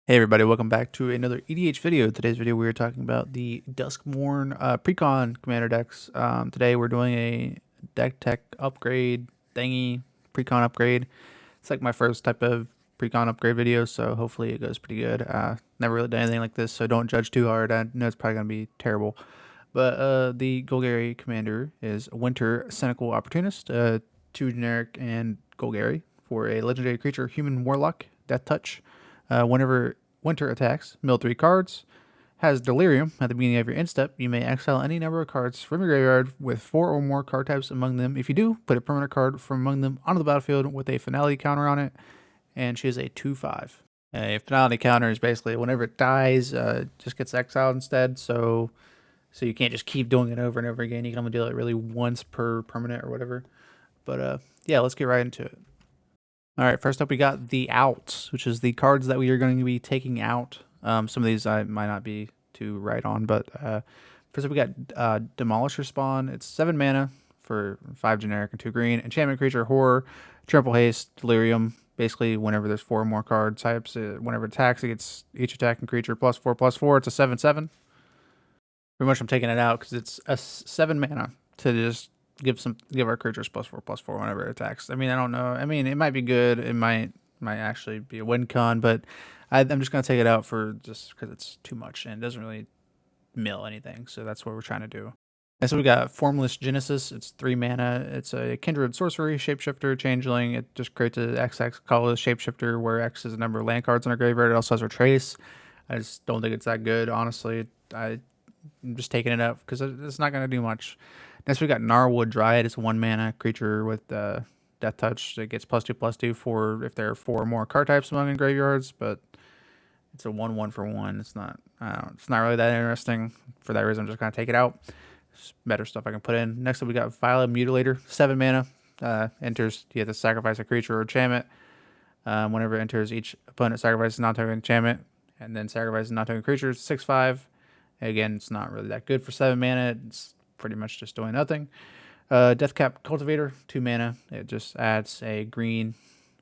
Hey everybody, welcome back to another EDH video. Today's video we are talking about the Duskmourn Precon commander decks. Today we're doing a deck tech upgrade thingy, Precon upgrade. It's like my first type of Precon upgrade video, so hopefully it goes pretty good. Never really done anything like this, so don't judge too hard. I know it's probably going to be terrible. But the Golgari commander is Winter Cynical Opportunist, 2 generic and Golgari for a legendary creature, Human Warlock, Death Touch. Whenever Winter attacks, mill 3 cards. Has Delirium at the beginning of your end step. You may exile any number of cards from your graveyard with 4 or more card types among them. If you do, put a permanent card from among them onto the battlefield with a finality counter on it. And she is a 2/5. A finality counter is basically whenever it dies, just gets exiled instead. So you can't just keep doing it over and over again. You can only do it really once per permanent or whatever. But yeah, let's get right into it. All right, first up we got the outs, which is the cards that we are going to be taking out. Some of these I might not be too right on, but first up we got Demolisher Spawn. It's 7 mana for 5 generic and 2 green. Enchantment creature, horror, triple haste, delirium. Basically, whenever there's 4 or more card types, whenever it attacks, it gets each attacking creature +4/+4. It's a 7/7. Pretty much I'm taking it out because it's a 7 mana to just give our creatures +4/+4 whenever it attacks. I mean, I don't know. I mean, it might be good. It might actually be a win con, but I'm just gonna take it out for just because it's too much and it doesn't really mill anything. So that's what we're trying to do. And so we got Formless Genesis. It's 3 mana. It's a kindred sorcery, shapeshifter, changeling. It just creates a XX colorless shapeshifter where X is the number of land cards in our graveyard. It also has Retrace. I just don't think it's that good, honestly. I'm just taking it out because it's not going to do much. Next, we got Gnarlwood Dryad. It's a 1 mana creature with Death Touch. It gets +2/+2 for if there are 4 or more card types among in graveyards, but it's a 1/1 for 1. It's not really that interesting. For that reason, I'm just going to take it out. There's better stuff I can put in. Next up, we got Violet Mutilator. 7 mana. Enters, you have to sacrifice a creature or enchantment. Whenever it enters, each opponent sacrifices a non-token enchantment and then sacrifices non-token creatures. 6/5. Again, it's not really that good for 7 mana. It's pretty much just doing nothing. Deathcap Cultivator, 2 mana. It just adds a green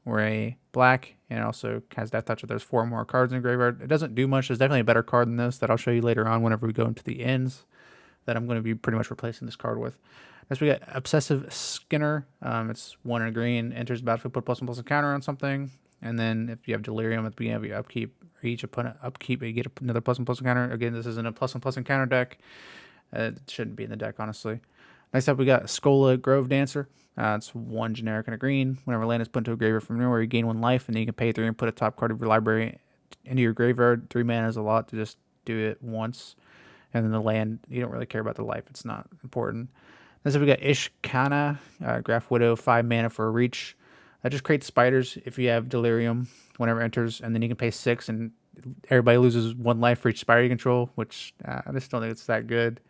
or a black, and it also has Death Touch if there's 4 more cards in the graveyard. It doesn't do much. There's definitely a better card than this that I'll show you later on whenever we go into the ends that I'm going to be pretty much replacing this card with. Next, we got Obsessive Skinner. It's 1 and a green. Enters the battlefield, put +1/+1 counter on something. And then if you have Delirium at the beginning of your upkeep, or each opponent upkeep, you get another +1/+1 counter. Again, this isn't a +1/+1 counter deck. It shouldn't be in the deck, honestly. Next up, we got Skola Grove Dancer. It's 1 generic and a green. Whenever land is put into a graveyard from nowhere, you gain 1 life, and then you can pay 3 and put a top card of your library into your graveyard. 3 mana is a lot to just do it once. And then the land, you don't really care about the life. It's not important. Next up, we got Ishkana, Graph Widow, 5 mana for a reach. That just creates spiders if you have Delirium whenever it enters, and then you can pay 6, and everybody loses 1 life for each spider you control, which I just don't think it's that good.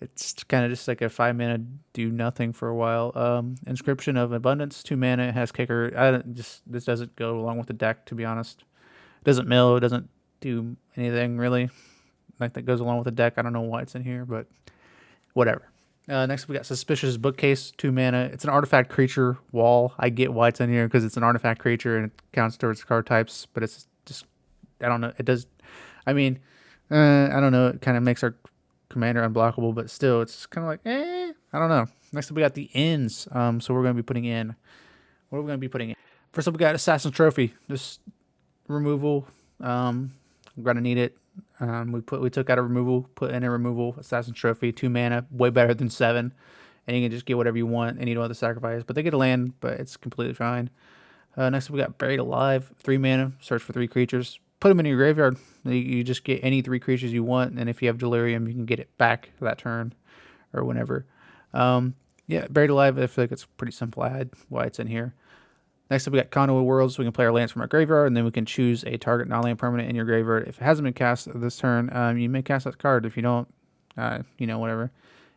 It's kind of just like a 5 mana do nothing for a while. Inscription of Abundance, 2 mana. It has kicker. This doesn't go along with the deck, to be honest. It doesn't mill. It doesn't do anything really like that goes along with the deck. I don't know why it's in here, but whatever. Next, we got Suspicious Bookcase, 2 mana. It's an artifact creature wall. I get why it's in here because it's an artifact creature and it counts towards card types, but it's just, I don't know. It does, I mean, I don't know. It kind of makes our commander unblockable, but still, it's kind of like, I don't know. Next up, we got the ends. So we're going to be putting in, what are we going to be putting in? First up, we got Assassin's Trophy. Just removal. We're going to need it. We took out a removal, put in a removal, Assassin's Trophy, 2 mana, way better than 7. And you can just get whatever you want, and you don't have to sacrifice. But they get a land, but it's completely fine. Next, we got Buried Alive, 3 mana, search for 3 creatures. Put them in your graveyard. You just get any 3 creatures you want, and if you have Delirium, you can get it back that turn or whenever. Yeah, Buried Alive, I feel like it's pretty simple. I had why it's in here. Next up, we got Conduit Worlds. We can play our lands from our graveyard, and then we can choose a target non-land permanent in your graveyard. If it hasn't been cast this turn, you may cast that card. If you don't, whatever.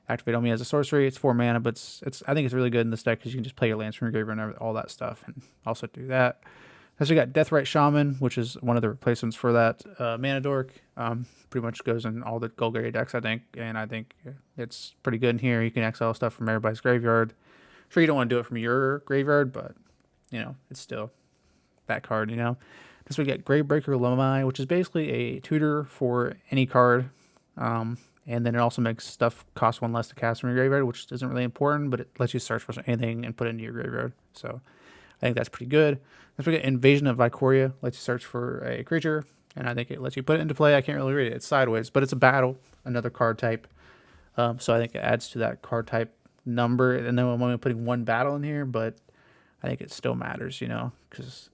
Activate on me as a sorcery. It's 4 mana, but I think it's really good in this deck because you can just play your lands from your graveyard and all that stuff, and also do that. Next, we got Deathrite Shaman, which is one of the replacements for that Mana Dork. Pretty much goes in all the Golgari decks, I think, and I think it's pretty good in here. You can exile stuff from everybody's graveyard. Sure, you don't want to do it from your graveyard, but it's still that card, Next So we got Gravebreaker Lamai, which is basically a tutor for any card. And then it also makes stuff cost 1 less to cast from your graveyard, which isn't really important, but it lets you search for anything and put it into your graveyard. So I think that's pretty good. Let's look at Invasion of Vicoria. Lets you search for a creature, and I think it lets you put it into play. I can't really read it. It's sideways, but it's a battle, another card type. So I think it adds to that card type number. And then I'm only putting 1 battle in here, but I think it still matters, you know, because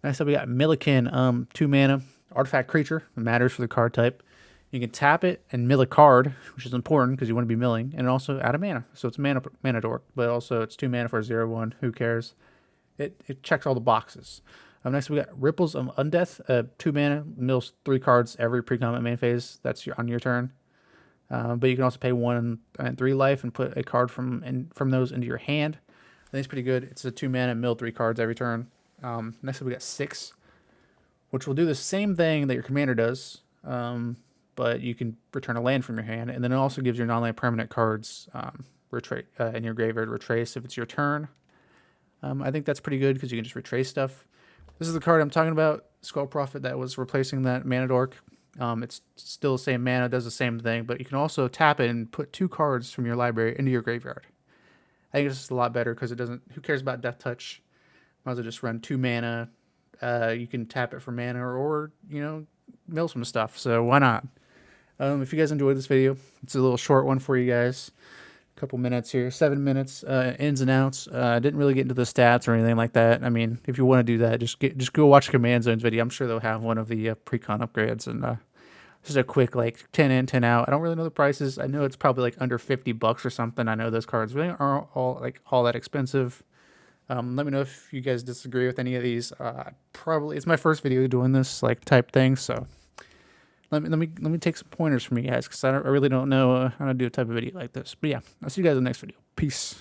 next up we got Milliken, 2 mana, artifact creature. It matters for the card type. You can tap it and mill a card, which is important because you want to be milling, and also add a mana. So it's mana dork, but also it's 2 mana for a 0/1. Who cares? It checks all the boxes. Next we got Ripples of Undeath, 2 mana, mills 3 cards every pre-combat main phase. That's on your turn. But you can also pay 1 and 3 life and put a card from those into your hand. I think it's pretty good. It's a 2 mana, mill 3 cards every turn. Next up we got 6, which will do the same thing that your commander does. But you can return a land from your hand, and then it also gives your non-land permanent cards in your graveyard retrace if it's your turn. I think that's pretty good because you can just retrace stuff. This is the card I'm talking about, Skull Prophet, that was replacing that mana dork. It's still the same mana, does the same thing, but you can also tap it and put 2 cards from your library into your graveyard. I think it's just a lot better because it doesn't. Who cares about Death Touch? Might as well just run 2 mana. You can tap it for mana or you know, mill some stuff. So why not? If you guys enjoyed this video, it's a little short one for you guys. A couple minutes here, 7 minutes, ins and outs. I didn't really get into the stats or anything like that. I mean, if you want to do that, just go watch Command Zone's video. I'm sure they'll have one of the Precon upgrades, and just a quick like 10 in, 10 out. I don't really know the prices. I know it's probably like under $50 or something. I know those cards really aren't all that expensive. Let me know if you guys disagree with any of these. Probably it's my first video doing this like type thing, so. Let me take some pointers from you guys because I really don't know how to do a type of video like this. But yeah, I'll see you guys in the next video. Peace.